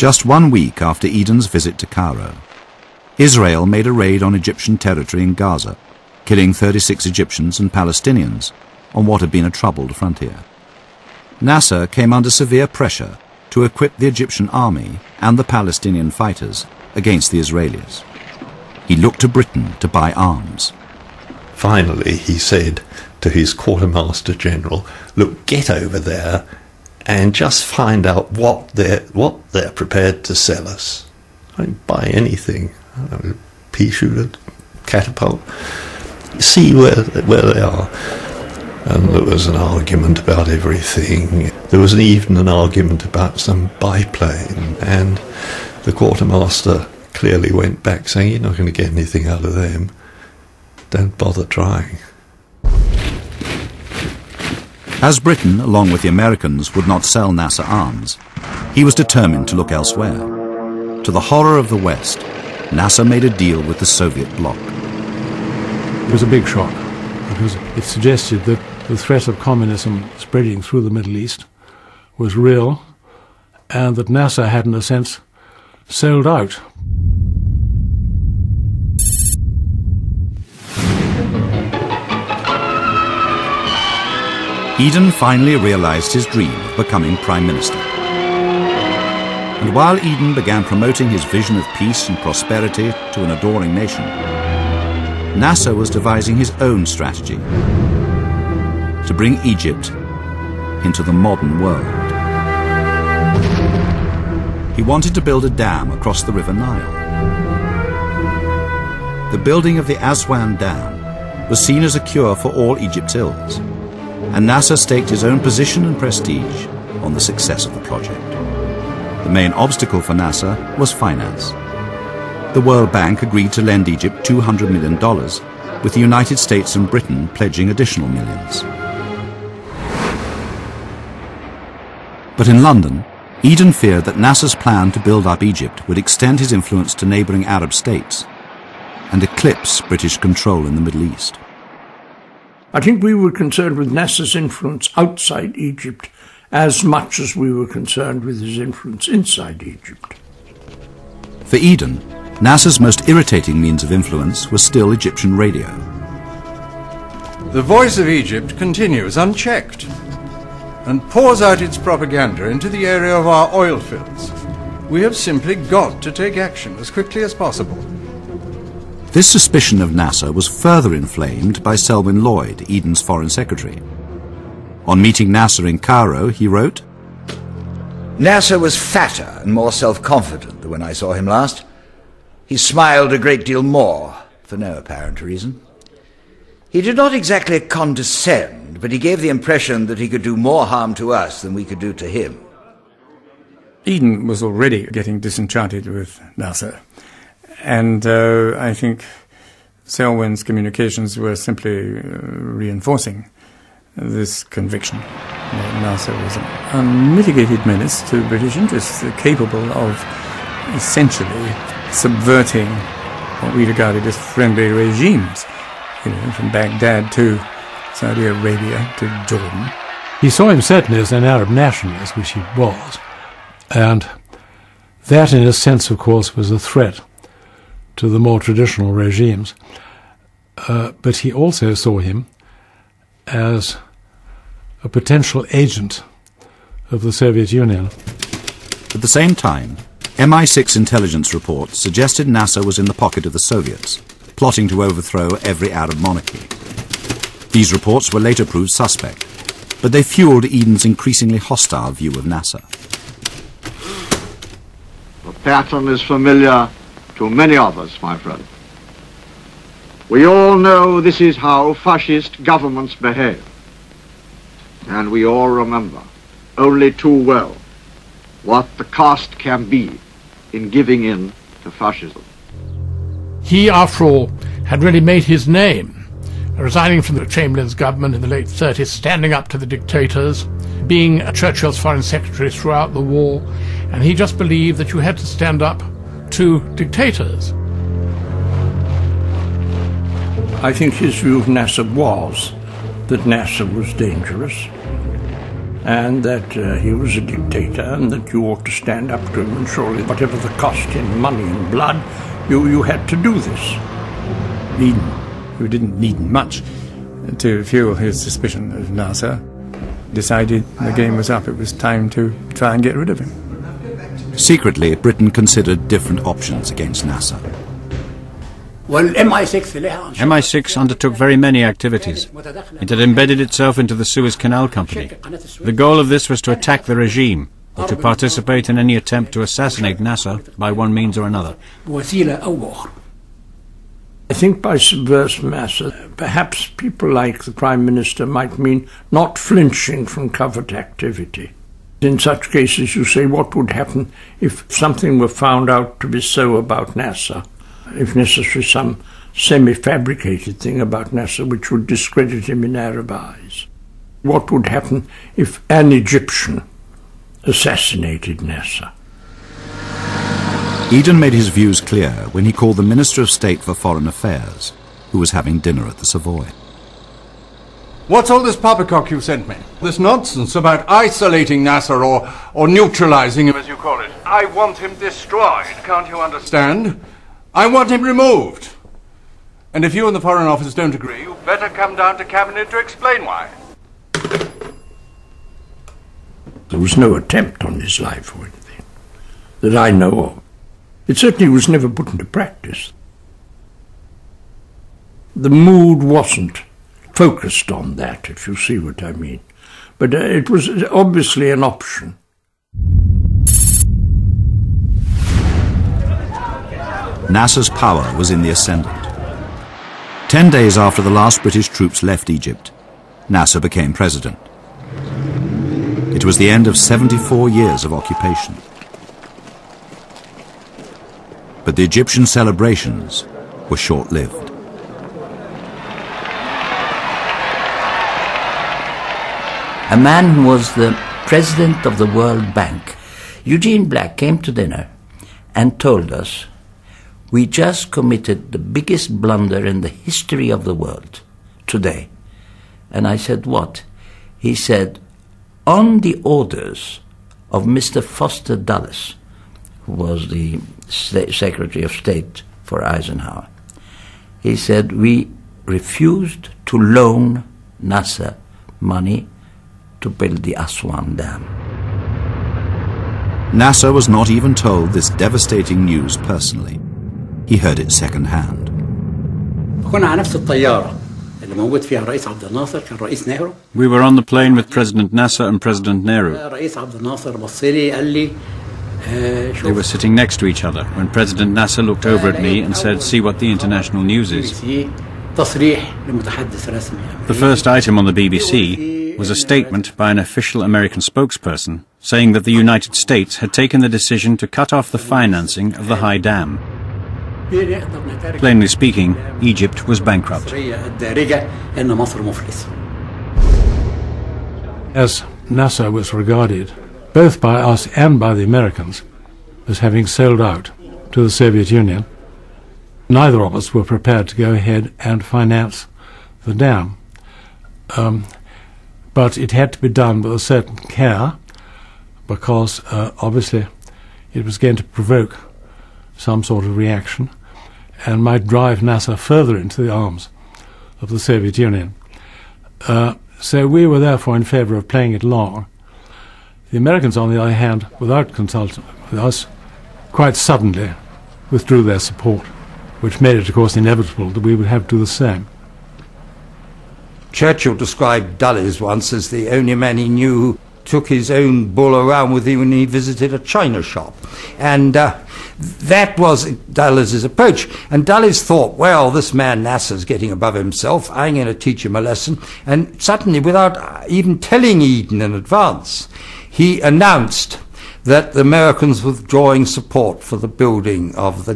Just 1 week after Eden's visit to Cairo, Israel made a raid on Egyptian territory in Gaza, killing 36 Egyptians and Palestinians on what had been a troubled frontier. Nasser came under severe pressure to equip the Egyptian army and the Palestinian fighters against the Israelis. He looked to Britain to buy arms. Finally, he said to his quartermaster general, look, get over there and just find out what they're prepared to sell us. I don't buy anything. Pea shooter, catapult. See where they are. And there was an argument about everything. There was even an argument about some biplane, and the quartermaster clearly went back saying, you're not going to get anything out of them. Don't bother trying. As Britain, along with the Americans, would not sell Nasser arms, he was determined to look elsewhere. To the horror of the West, Nasser made a deal with the Soviet bloc. It was a big shock, because it suggested that the threat of communism spreading through the Middle East was real, and that Nasser had, in a sense, sold out. Eden finally realized his dream of becoming Prime Minister. And while Eden began promoting his vision of peace and prosperity to an adoring nation, Nasser was devising his own strategy to bring Egypt into the modern world. He wanted to build a dam across the River Nile. The building of the Aswan Dam was seen as a cure for all Egypt's ills, and Nasser staked his own position and prestige on the success of the project. The main obstacle for Nasser was finance. The World Bank agreed to lend Egypt $200 million, with the United States and Britain pledging additional millions. But in London, Eden feared that Nasser's plan to build up Egypt would extend his influence to neighbouring Arab states and eclipse British control in the Middle East. I think we were concerned with Nasser's influence outside Egypt as much as we were concerned with his influence inside Egypt. For Eden, Nasser's most irritating means of influence was still Egyptian radio. The voice of Egypt continues unchecked and pours out its propaganda into the area of our oil fields. We have simply got to take action as quickly as possible. This suspicion of Nasser was further inflamed by Selwyn Lloyd, Eden's foreign secretary. On meeting Nasser in Cairo, he wrote, Nasser was fatter and more self-confident than when I saw him last. He smiled a great deal more, for no apparent reason. He did not exactly condescend, but he gave the impression that he could do more harm to us than we could do to him. Eden was already getting disenchanted with Nasser, and I think Selwyn's communications were simply reinforcing this conviction that Nasser was an unmitigated menace to British interests, capable of essentially subverting what we regarded as friendly regimes, from Baghdad to Saudi Arabia to Jordan. He saw him certainly as an Arab nationalist, which he was, and that in a sense, of course, was a threat to the more traditional regimes. But he also saw him as a potential agent of the Soviet Union. At the same time, MI6 intelligence reports suggested Nasser was in the pocket of the Soviets, plotting to overthrow every Arab monarchy. These reports were later proved suspect, but they fueled Eden's increasingly hostile view of Nasser. The pattern is familiar to many others, my friend. We all know this is how fascist governments behave. And we all remember, only too well, what the cost can be in giving in to fascism. He, after all, had really made his name, resigning from the Chamberlain's government in the late 30s, standing up to the dictators, being Churchill's foreign secretary throughout the war, and he just believed that you had to stand up to dictators. I think his view of Nasser was that Nasser was dangerous, and that he was a dictator and that you ought to stand up to him, and surely whatever the cost in money and blood, you had to do this. Eden, who didn't need much to fuel his suspicion of Nasser, decided the game was up. It was time to try and get rid of him. Secretly, Britain considered different options against Nasser. MI6 undertook very many activities. It had embedded itself into the Suez Canal Company. The goal of this was to attack the regime, or to participate in any attempt to assassinate Nasser by one means or another. I think by subversive Nasser, perhaps people like the Prime Minister might mean not flinching from covert activity. In such cases, you say, what would happen if something were found out to be so about Nasser? If necessary, some semi-fabricated thing about Nasser which would discredit him in Arab eyes. What would happen if an Egyptian assassinated Nasser? Eden made his views clear when he called the Minister of State for Foreign Affairs, who was having dinner at the Savoy. What's all this poppycock you sent me? This nonsense about isolating Nasser or neutralizing him, as you call it. I want him destroyed, can't you understand? I want him removed. And if you and the Foreign Office don't agree, you'd better come down to Cabinet to explain why. There was no attempt on his life or anything that I know of. It certainly was never put into practice. The mood wasn't focused on that, if you see what I mean. But it was obviously an option. Nasser's power was in the ascendant. 10 days after the last British troops left Egypt, Nasser became president. It was the end of 74 years of occupation. But the Egyptian celebrations were short-lived. A man who was the president of the World Bank, Eugene Black, came to dinner and told us, we just committed the biggest blunder in the history of the world today. And I said, what? He said, on the orders of Mr. Foster Dulles, who was the Secretary of State for Eisenhower, he said, we refused to loan Nasser money to build the Aswan Dam. Nasser was not even told this devastating news personally. He heard it second-hand. We were on the plane with President Nasser and President Nehru. They were sitting next to each other when President Nasser looked over at me and said, see what the international news is. The first item on the BBC was a statement by an official American spokesperson saying that the United States had taken the decision to cut off the financing of the High Dam. Plainly speaking, Egypt was bankrupt. As Nasser was regarded, both by us and by the Americans, as having sold out to the Soviet Union, neither of us were prepared to go ahead and finance the dam. But it had to be done with a certain care, because obviously it was going to provoke some sort of reaction and might drive Nasser further into the arms of the Soviet Union. So we were therefore in favor of playing it long. The Americans, on the other hand, without consulting with us, quite suddenly withdrew their support, which made it, of course, inevitable that we would have to do the same. Churchill described Dulles once as the only man he knew who took his own bull around with him when he visited a china shop. And that was Dulles' approach. And Dulles thought, well, this man Nasser's getting above himself, I'm going to teach him a lesson. And suddenly, without even telling Eden in advance, he announced that the Americans were withdrawing support for the building of the